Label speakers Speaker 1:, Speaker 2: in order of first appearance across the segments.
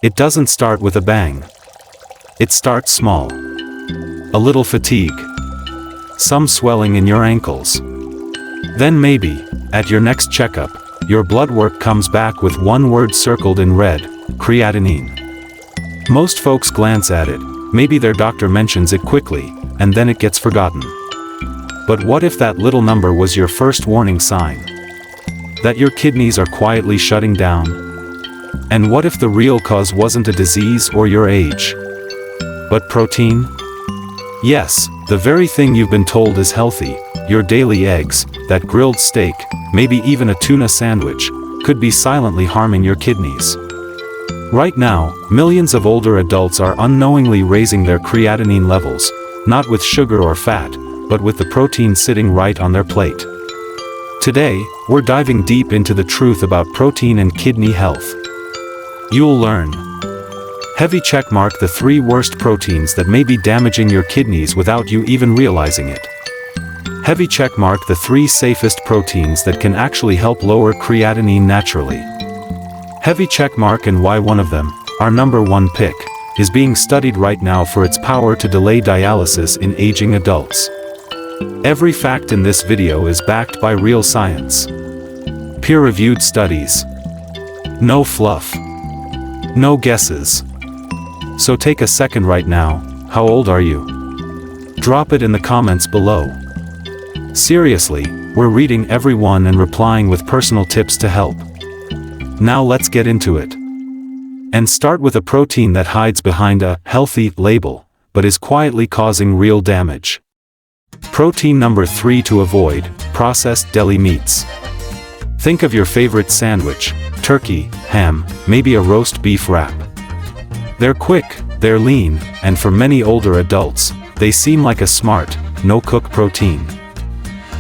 Speaker 1: It doesn't start with a bang. It starts small. A little fatigue. Some swelling in your ankles. Then maybe, at your next checkup, your blood work comes back with one word circled in red: creatinine. Most folks glance at it, maybe their doctor mentions it quickly, and then it gets forgotten. But what if that little number was your first warning sign? That your kidneys are quietly shutting down? And what if the real cause wasn't a disease or your age, but protein? Yes, the very thing you've been told is healthy, your daily eggs, that grilled steak, maybe even a tuna sandwich, could be silently harming your kidneys. Right now, millions of older adults are unknowingly raising their creatinine levels, not with sugar or fat, but with the protein sitting right on their plate. Today, we're diving deep into the truth about protein and kidney health. You'll learn. Heavy checkmark the 3 worst proteins that may be damaging your kidneys without you even realizing it. Heavy checkmark the 3 safest proteins that can actually help lower creatinine naturally. Heavy checkmark and why one of them, our number 1 pick, is being studied right now for its power to delay dialysis in aging adults. Every fact in this video is backed by real science. Peer-reviewed studies. No fluff. No guesses. So take a second right now. How old are you? Drop it in the comments below. Seriously, we're reading every one and replying with personal tips to help. Now let's get into it. And start with a protein that hides behind a healthy label, but is quietly causing real damage. Protein number 3 to avoid: processed deli meats. Think of your favorite sandwich, turkey, ham, maybe a roast beef wrap. They're quick, they're lean, and for many older adults, they seem like a smart, no-cook protein.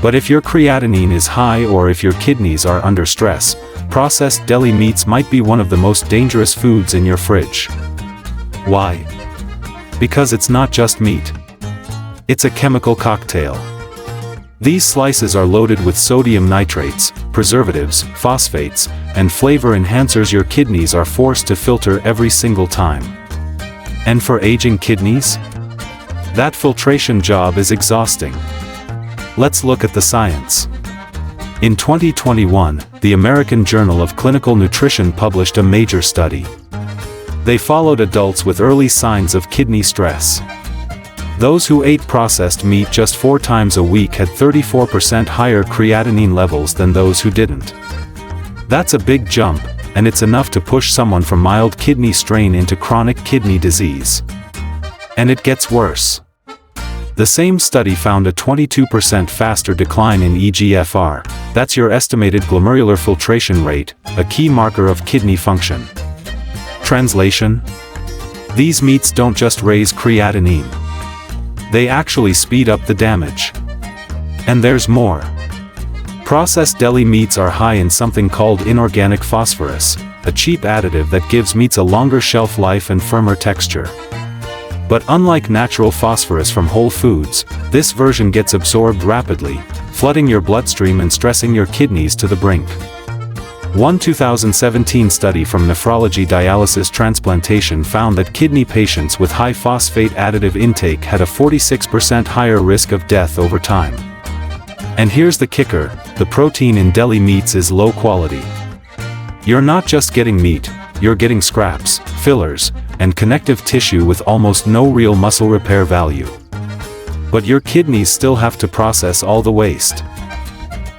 Speaker 1: But if your creatinine is high or if your kidneys are under stress, processed deli meats might be one of the most dangerous foods in your fridge. Why? Because it's not just meat. It's a chemical cocktail. These slices are loaded with sodium nitrates, preservatives, phosphates, and flavor enhancers your kidneys are forced to filter every single time. And for aging kidneys? That filtration job is exhausting. Let's look at the science. In 2021, the American Journal of Clinical Nutrition published a major study. They followed adults with early signs of kidney stress. Those who ate processed meat just 4 times a week had 34% higher creatinine levels than those who didn't. That's a big jump, and it's enough to push someone from mild kidney strain into chronic kidney disease. And it gets worse. The same study found a 22% faster decline in eGFR, that's your estimated glomerular filtration rate, a key marker of kidney function. Translation? These meats don't just raise creatinine. They actually speed up the damage. And there's more. Processed deli meats are high in something called inorganic phosphorus, a cheap additive that gives meats a longer shelf life and firmer texture. But unlike natural phosphorus from whole foods, this version gets absorbed rapidly, flooding your bloodstream and stressing your kidneys to the brink. One 2017 study from Nephrology Dialysis Transplantation found that kidney patients with high phosphate additive intake had a 46% higher risk of death over time. And here's the kicker: the protein in deli meats is low quality. You're not just getting meat, you're getting scraps, fillers, and connective tissue with almost no real muscle repair value. But your kidneys still have to process all the waste.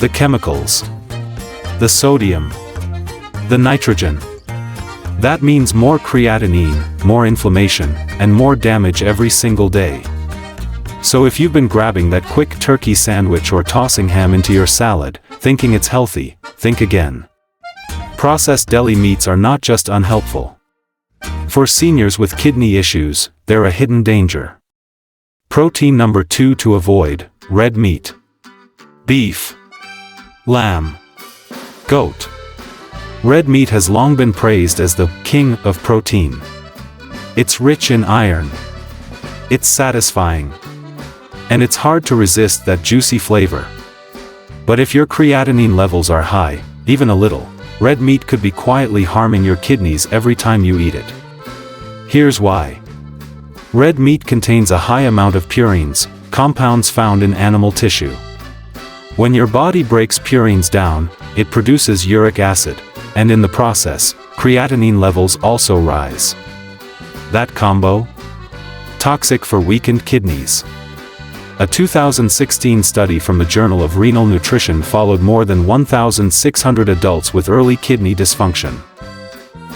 Speaker 1: The chemicals. The sodium. The nitrogen. That means more creatinine, more inflammation, and more damage every single day. So if you've been grabbing that quick turkey sandwich or tossing ham into your salad, thinking it's healthy, think again. Processed deli meats are not just unhelpful. For seniors with kidney issues, they're a hidden danger. Protein number 2 to avoid: red meat. Beef. Lamb. Goat. Red meat has long been praised as the king of protein. It's rich in iron. It's satisfying. And it's hard to resist that juicy flavor. But if your creatinine levels are high, even a little, red meat could be quietly harming your kidneys every time you eat it. Here's why. Red meat contains a high amount of purines, compounds found in animal tissue. When your body breaks purines down, it produces uric acid, and in the process, creatinine levels also rise. That combo? Toxic for weakened kidneys. A 2016 study from the Journal of Renal Nutrition followed more than 1,600 adults with early kidney dysfunction.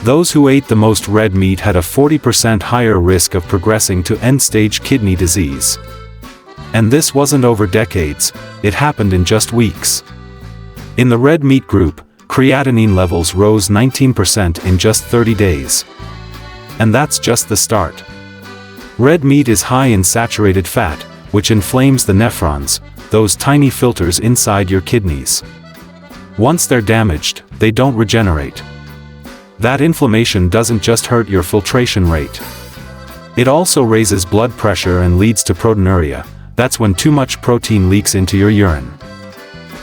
Speaker 1: Those who ate the most red meat had a 40% higher risk of progressing to end-stage kidney disease. And this wasn't over decades, it happened in just weeks. In the red meat group, creatinine levels rose 19% in just 30 days. And that's just the start. Red meat is high in saturated fat, which inflames the nephrons, those tiny filters inside your kidneys. Once they're damaged, they don't regenerate. That inflammation doesn't just hurt your filtration rate. It also raises blood pressure and leads to proteinuria. That's when too much protein leaks into your urine.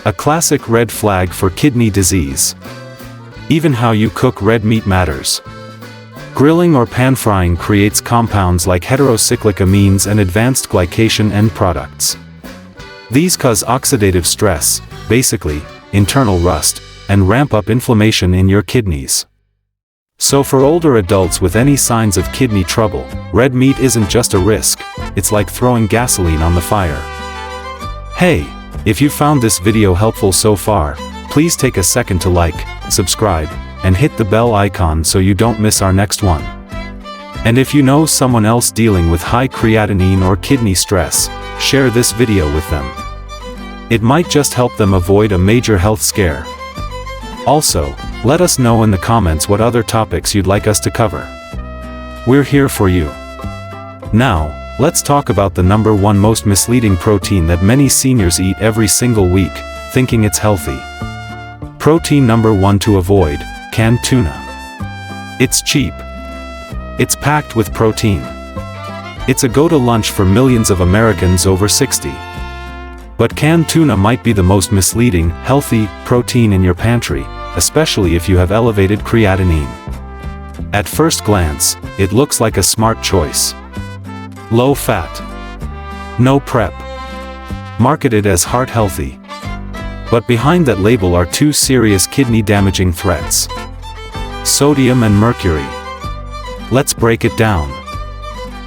Speaker 1: A classic red flag for kidney disease. Even how you cook red meat matters. Grilling or pan-frying creates compounds like heterocyclic amines and advanced glycation end products. These cause oxidative stress, basically, internal rust, and ramp up inflammation in your kidneys. So for older adults with any signs of kidney trouble, red meat isn't just a risk, it's like throwing gasoline on the fire. Hey, if you found this video helpful so far, please take a second to like, subscribe, and hit the bell icon so you don't miss our next one. And if you know someone else dealing with high creatinine or kidney stress, share this video with them. It might just help them avoid a major health scare. Also, let us know in the comments what other topics you'd like us to cover. We're here for you. Now, let's talk about the number one most misleading protein that many seniors eat every single week, thinking it's healthy. Protein number one to avoid: canned tuna. It's cheap. It's packed with protein. It's a go-to lunch for millions of Americans over 60. But canned tuna might be the most misleading, healthy protein in your pantry, especially if you have elevated creatinine. At first glance, it looks like a smart choice. Low fat. No prep. Marketed as heart healthy. But behind that label are two serious kidney-damaging threats: sodium and mercury. Let's break it down.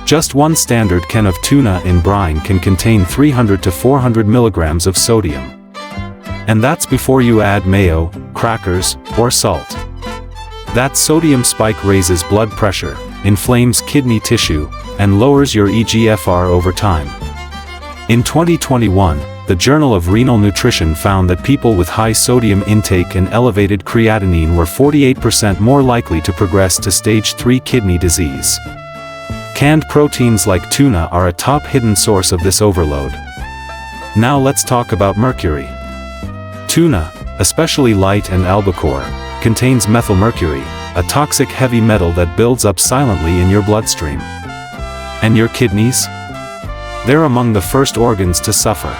Speaker 1: Just one standard can of tuna in brine can contain 300 to 400 milligrams of sodium. And that's before you add mayo, crackers, or salt. That sodium spike raises blood pressure, inflames kidney tissue, and lowers your eGFR over time. In 2021, the Journal of Renal Nutrition found that people with high sodium intake and elevated creatinine were 48% more likely to progress to stage 3 kidney disease. Canned proteins like tuna are a top hidden source of this overload. Now let's talk about mercury. Tuna, especially light and albacore, contains methylmercury, a toxic heavy metal that builds up silently in your bloodstream. And your kidneys? They're among the first organs to suffer.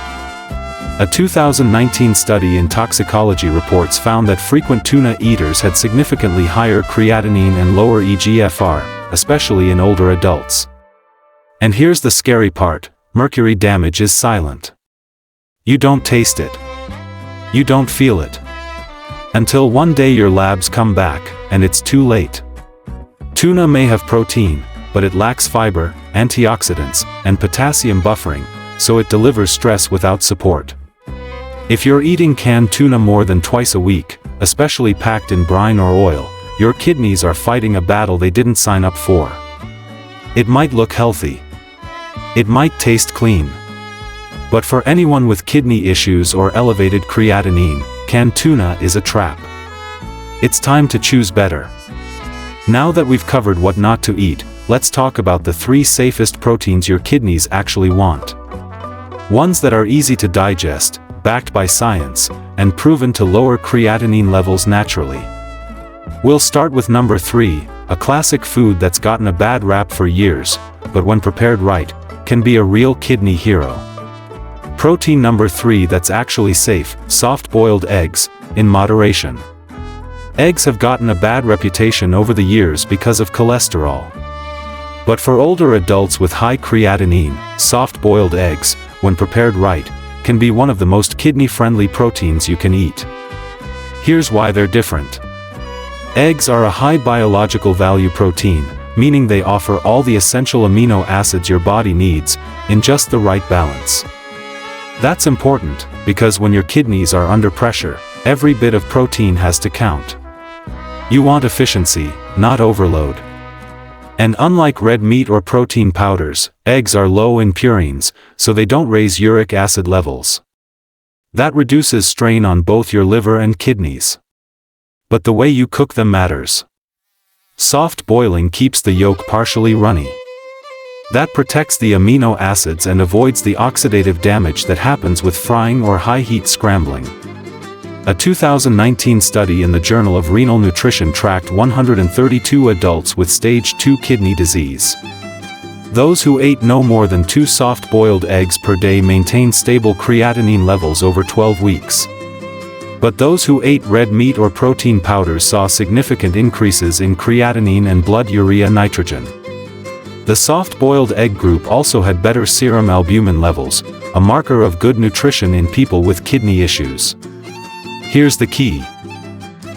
Speaker 1: A 2019 study in toxicology reports found that frequent tuna eaters had significantly higher creatinine and lower eGFR, especially in older adults. And here's the scary part: mercury damage is silent. You don't taste it. You don't feel it. Until one day your labs come back, and it's too late. Tuna may have protein, but it lacks fiber, antioxidants, and potassium buffering, so it delivers stress without support. If you're eating canned tuna more than twice a week, especially packed in brine or oil, your kidneys are fighting a battle they didn't sign up for. It might look healthy. It might taste clean. But for anyone with kidney issues or elevated creatinine, canned tuna is a trap. It's time to choose better. Now that we've covered what not to eat, let's talk about the 3 safest proteins your kidneys actually want. Ones that are easy to digest, backed by science, and proven to lower creatinine levels naturally. We'll start with number 3, a classic food that's gotten a bad rap for years, but when prepared right, can be a real kidney hero. Protein number 3 that's actually safe: soft-boiled eggs, in moderation. Eggs have gotten a bad reputation over the years because of cholesterol. But for older adults with high creatinine, soft-boiled eggs, when prepared right, can be one of the most kidney-friendly proteins you can eat. Here's why they're different. Eggs are a high biological value protein, meaning they offer all the essential amino acids your body needs, in just the right balance. That's important, because when your kidneys are under pressure, every bit of protein has to count. You want efficiency, not overload. And unlike red meat or protein powders, eggs are low in purines, so they don't raise uric acid levels. That reduces strain on both your liver and kidneys. But the way you cook them matters. Soft boiling keeps the yolk partially runny. That protects the amino acids and avoids the oxidative damage that happens with frying or high-heat scrambling. A 2019 study in the Journal of Renal Nutrition tracked 132 adults with stage 2 kidney disease. Those who ate no more than 2 soft-boiled eggs per day maintained stable creatinine levels over 12 weeks. But those who ate red meat or protein powders saw significant increases in creatinine and blood urea nitrogen. The soft-boiled egg group also had better serum albumin levels, a marker of good nutrition in people with kidney issues. Here's the key.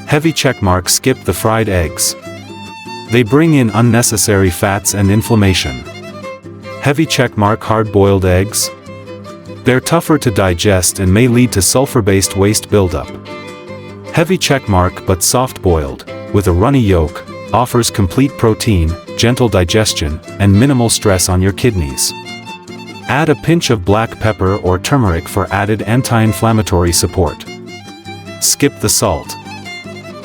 Speaker 1: Heavy checkmark: skip the fried eggs. They bring in unnecessary fats and inflammation. Heavy checkmark: hard-boiled eggs. They're tougher to digest and may lead to sulfur-based waste buildup. Heavy checkmark but soft-boiled, with a runny yolk, offers complete protein, gentle digestion, and minimal stress on your kidneys. Add a pinch of black pepper or turmeric for added anti-inflammatory support. Skip the salt.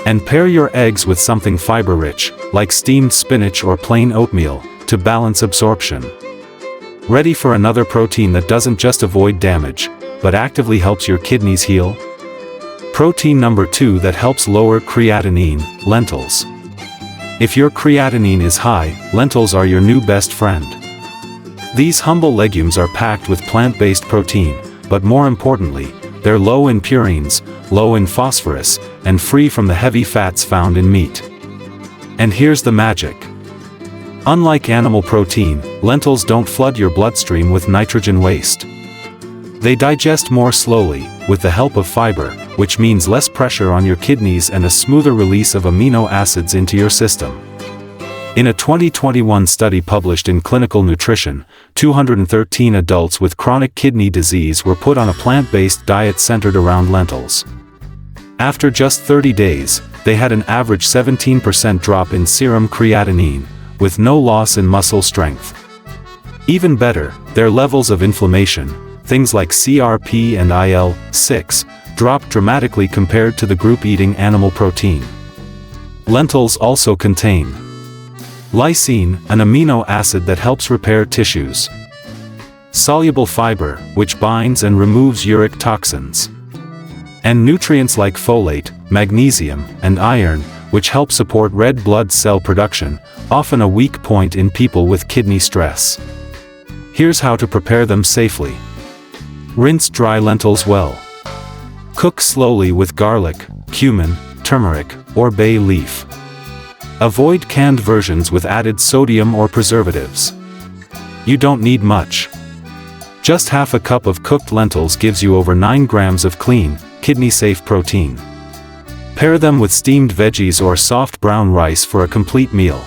Speaker 1: And pair your eggs with something fiber-rich, like steamed spinach or plain oatmeal, to balance absorption. Ready for another protein that doesn't just avoid damage, but actively helps your kidneys heal? Protein number 2 that helps lower creatinine: lentils. If your creatinine is high, lentils are your new best friend. These humble legumes are packed with plant-based protein, but more importantly, they're low in purines, low in phosphorus, and free from the heavy fats found in meat. And here's the magic. Unlike animal protein, lentils don't flood your bloodstream with nitrogen waste. They digest more slowly, with the help of fiber, which means less pressure on your kidneys and a smoother release of amino acids into your system. In a 2021 study published in Clinical Nutrition, 213 adults with chronic kidney disease were put on a plant-based diet centered around lentils. After just 30 days, they had an average 17% drop in serum creatinine, with no loss in muscle strength. Even better, their levels of inflammation, things like CRP and IL-6, dropped dramatically compared to the group eating animal protein. Lentils also contain lysine, an amino acid that helps repair tissues; soluble fiber, which binds and removes uric toxins; and nutrients like folate, magnesium, and iron, which help support red blood cell production, often a weak point in people with kidney stress. Here's how to prepare them safely. Rinse dry lentils well. Cook slowly with garlic, cumin, turmeric, or bay leaf. Avoid canned versions with added sodium or preservatives. You don't need much. Just half a cup of cooked lentils gives you over 9 grams of clean, kidney-safe protein. Pair them with steamed veggies or soft brown rice for a complete meal.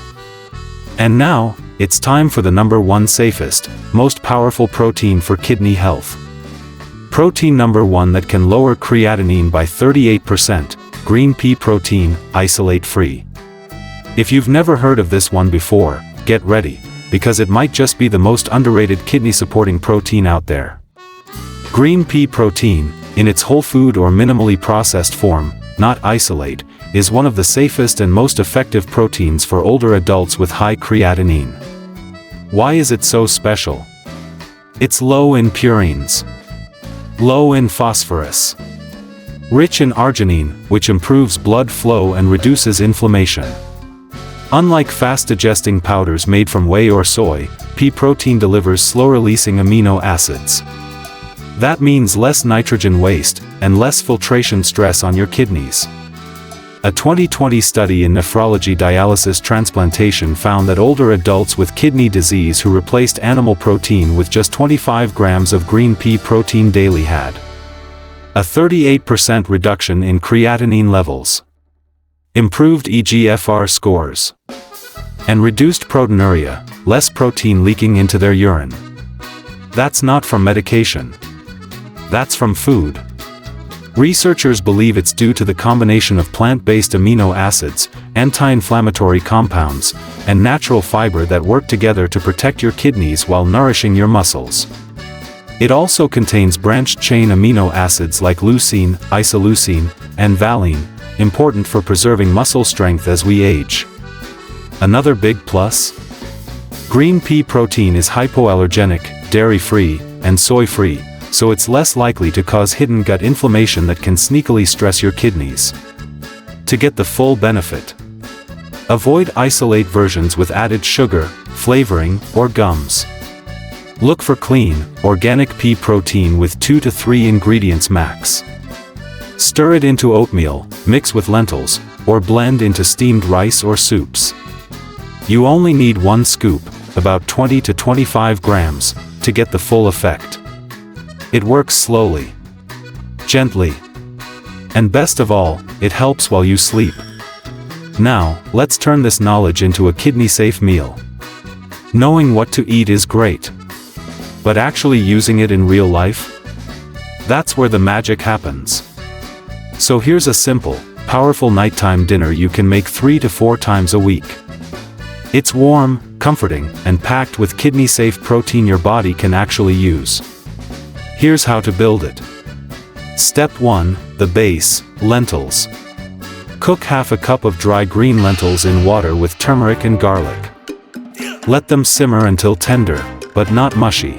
Speaker 1: And now, it's time for the number 1 safest, most powerful protein for kidney health. Protein number 1 that can lower creatinine by 38%, green pea protein, isolate-free. If you've never heard of this one before, get ready, because it might just be the most underrated kidney-supporting protein out there. Green pea protein, in its whole food or minimally processed form, not isolate, is one of the safest and most effective proteins for older adults with high creatinine. Why is it so special? It's low in purines, low in phosphorus, rich in arginine, which improves blood flow and reduces inflammation. Unlike fast-digesting powders made from whey or soy, pea protein delivers slow-releasing amino acids. That means less nitrogen waste, and less filtration stress on your kidneys. A 2020 study in nephrology dialysis transplantation found that older adults with kidney disease who replaced animal protein with just 25 grams of green pea protein daily had a 38% reduction in creatinine levels, improved eGFR scores, and reduced proteinuria, less protein leaking into their urine. That's not from medication. That's from food. Researchers believe it's due to the combination of plant-based amino acids, anti-inflammatory compounds, and natural fiber that work together to protect your kidneys while nourishing your muscles. It also contains branched-chain amino acids like leucine, isoleucine, and valine, important for preserving muscle strength as we age. Another big plus? Green pea protein is hypoallergenic, dairy-free, and soy-free, so it's less likely to cause hidden gut inflammation that can sneakily stress your kidneys. To get the full benefit, avoid isolate versions with added sugar, flavoring, or gums. Look for clean, organic pea protein with 2 to 3 ingredients max. Stir it into oatmeal, mix with lentils, or blend into steamed rice or soups. You only need 1 scoop, about 20 to 25 grams, to get the full effect. It works slowly, gently, and best of all, it helps while you sleep. Now, let's turn this knowledge into a kidney-safe meal. Knowing what to eat is great, but actually using it in real life? That's where the magic happens. So here's a simple, powerful nighttime dinner you can make 3 to 4 times a week. It's warm, comforting, and packed with kidney-safe protein your body can actually use. Here's how to build it. Step 1, the base, lentils. Cook half a cup of dry green lentils in water with turmeric and garlic. Let them simmer until tender, but not mushy.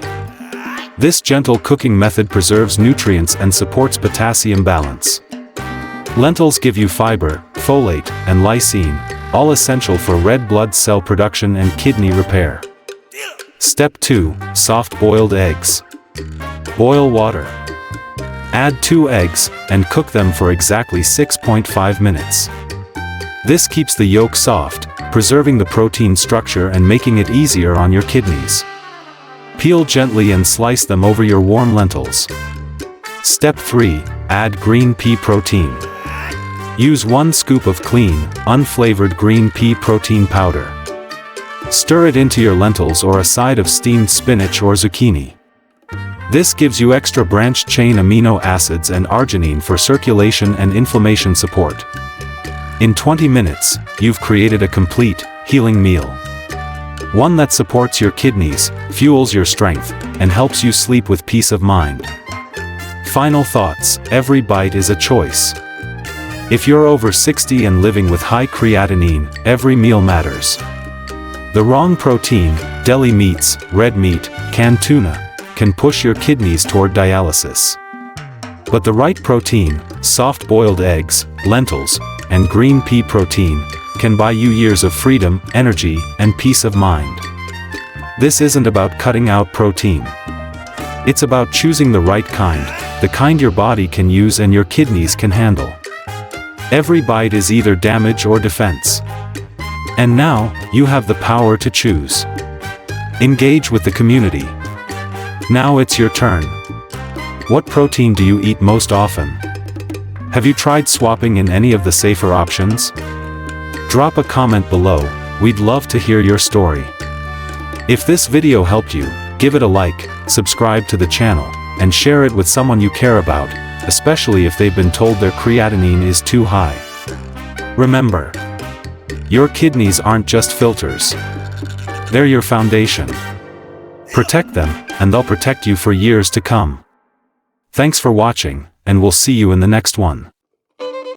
Speaker 1: This gentle cooking method preserves nutrients and supports potassium balance. Lentils give you fiber, folate, and lysine, all essential for red blood cell production and kidney repair. Step 2, soft-boiled eggs. Boil water. Add 2 eggs, and cook them for exactly 6.5 minutes. This keeps the yolk soft, preserving the protein structure and making it easier on your kidneys. Peel gently and slice them over your warm lentils. Step 3, add green pea protein. Use 1 scoop of clean, unflavored green pea protein powder. Stir it into your lentils or a side of steamed spinach or zucchini. This gives you extra branched-chain amino acids and arginine for circulation and inflammation support. In 20 minutes, you've created a complete, healing meal. One that supports your kidneys, fuels your strength, and helps you sleep with peace of mind. Final thoughts: every bite is a choice. If you're over 60 and living with high creatinine, every meal matters. The wrong protein, deli meats, red meat, canned tuna, can push your kidneys toward dialysis. But the right protein, soft-boiled eggs, lentils, and green pea protein, can buy you years of freedom, energy, and peace of mind. This isn't about cutting out protein. It's about choosing the right kind, the kind your body can use and your kidneys can handle. Every bite is either damage or defense. And now, you have the power to choose. Engage with the community. Now it's your turn. What protein do you eat most often? Have you tried swapping in any of the safer options? Drop a comment below, we'd love to hear your story. If this video helped you, give it a like, subscribe to the channel, and share it with someone you care about, especially if they've been told their creatinine is too high. Remember, your kidneys aren't just filters. They're your foundation. Protect them, and they'll protect you for years to come. Thanks for watching, and we'll see you in the next one.